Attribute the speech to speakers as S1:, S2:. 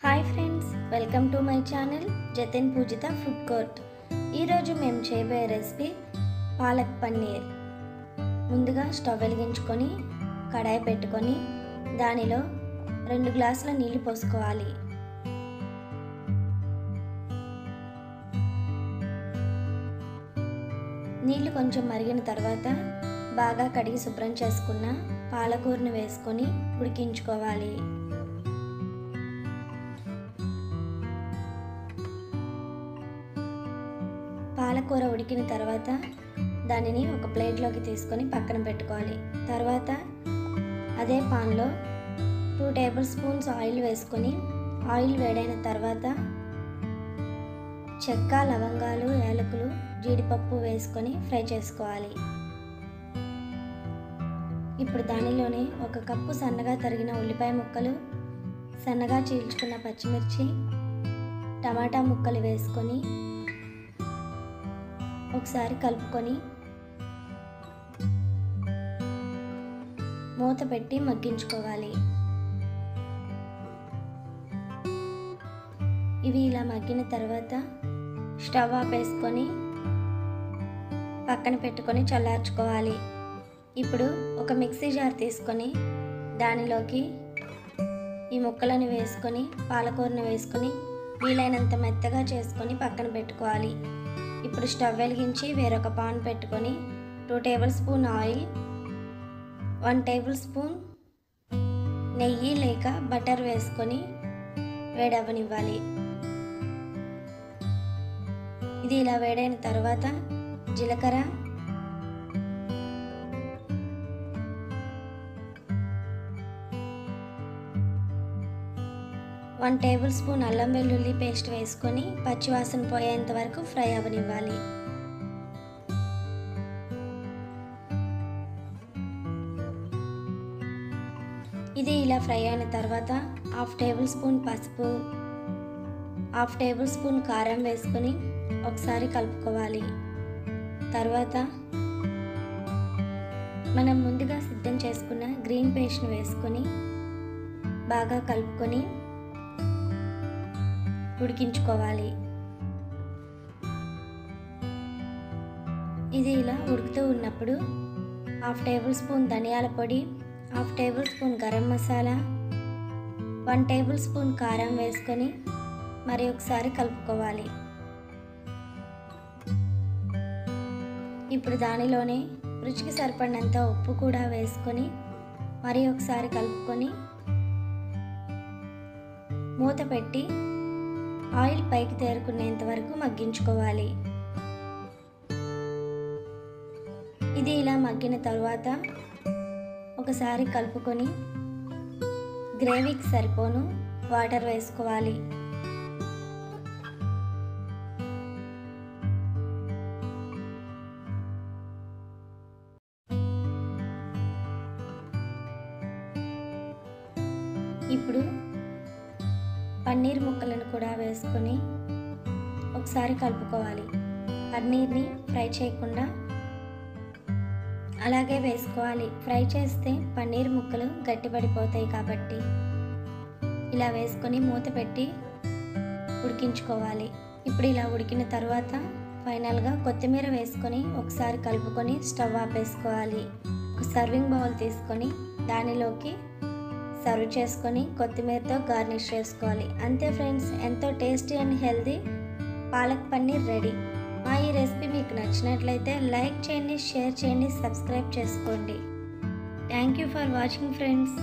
S1: Hi friends, welcome to my channel Jatin Poojitha food court. ఈరోజు మేము చేయబోయే రెసిపీ పాలక్ పన్నీర్. ముందుగా స్టవ్ వెలిగించుకొని కడాయి పెట్టుకొని దానిలో 2 గ్లాసుల నీళ్లు పోసుకోవాలి. నీళ్లు కొంచెం మరిగిన తర్వాత బాగా కడిగి శుభ్రం చేసుకున్న పాలకూరను వేసుకొని ఉడికించుకోవాలి. పాలకూర ఉడికిన తర్వాత దానిని ఒక ప్లేట్లోకి తీసుకొని పక్కన పెట్టుకోవాలి. తర్వాత అదే పాన్లో 2 టేబుల్ స్పూన్స్ ఆయిల్ వేసుకొని ఆయిల్ వేడైన తర్వాత చెక్క, లవంగాలు, యాలకులు, జీడిపప్పు వేసుకొని ఫ్రై చేసుకోవాలి. ఇప్పుడు దానిలోనే 1 కప్పు సన్నగా తరిగిన ఉల్లిపాయ ముక్కలు, సన్నగా చీల్చుకున్న పచ్చిమిర్చి, టమాటా ముక్కలు వేసుకొని ఒకసారి కలుపుకొని మూత పెట్టి మగ్గించుకోవాలి. ఇవి ఇలా మగ్గిన తర్వాత స్టవ్ ఆపేసుకొని పక్కన పెట్టుకొని చల్లార్చుకోవాలి. ఇప్పుడు ఒక మిక్సీ జార్ తీసుకొని దానిలోకి ఈ ముక్కలను వేసుకొని పాలకూరను వేసుకొని వీలైనంత మెత్తగా చేసుకొని పక్కన పెట్టుకోవాలి. ఇప్పుడు స్టవ్ వెలిగించి వేరొక పాన్ పెట్టుకొని 2 table spoon oil, 1 table spoon నెయ్యి లేక బటర్ వేసుకొని వేడవనివ్వాలి. ఇది ఇలా వేడైన తర్వాత జీలకర్ర, వన్ టేబుల్ స్పూన్ అల్లం వెల్లుల్లి పేస్ట్ వేసుకొని పచ్చివాసన పోయేంత వరకు ఫ్రై అవనివ్వాలి. ఇది ఇలా ఫ్రై అయిన తర్వాత 1/2 టేబుల్ స్పూన్ పసుపు, 1/2 టేబుల్ స్పూన్ కారం వేసుకొని ఒకసారి కలుపుకోవాలి. తర్వాత మనం ముందుగా సిద్ధం చేసుకున్న గ్రీన్ పేస్ట్ను వేసుకొని బాగా కలుపుకొని ఉడికించుకోవాలి. ఇది ఇలా ఉడుకుతూ ఉన్నప్పుడు 1/2 టేబుల్ స్పూన్ ధనియాల పొడి, 1/2 table spoon garam masala, 1 table spoon కారం వేసుకొని మరి ఒకసారి కలుపుకోవాలి. ఇప్పుడు దానిలోనే రుచికి సరిపడినంత ఉప్పు కూడా వేసుకొని మరి ఒకసారి కలుపుకొని మూత పెట్టి ఆయిల్ పైకి తేరుకునేంత వరకు మగ్గించుకోవాలి. ఇది ఇలా మగ్గిన తర్వాత ఒకసారి కలుపుకొని గ్రేవీకి సరిపోను వాటర్ వేసుకోవాలి. ఇప్పుడు పన్నీర్ ముక్కలను కూడా వేసుకొని ఒకసారి కలుపుకోవాలి. పన్నీర్ని ఫ్రై చేయకుండా అలాగే వేసుకోవాలి. ఫ్రై చేస్తే పన్నీర్ ముక్కలు గట్టిపడిపోతాయి కాబట్టి ఇలా వేసుకొని మూత పెట్టి ఉడికించుకోవాలి. ఇప్పుడు ఇలా ఉడికిన తర్వాత ఫైనల్గా కొత్తిమీర వేసుకొని ఒకసారి కలుపుకొని స్టవ్ ఆపేసుకోవాలి. ఒక సర్వింగ్ బౌల్ తీసుకొని దానిలోకి సర్వ్ చేసుకొని కొత్తిమీరతో గార్నిష్ చేసుకోవాలి. అంతే ఫ్రెండ్స్, ఎంతో tasty and healthy palak paneer ready. మా ఈ రెసిపీ మీకు నచ్చినట్లయితే లైక్ చేయండి, షేర్ చేయండి, సబ్స్క్రైబ్ చేసుకోండి. Thank you for watching friends.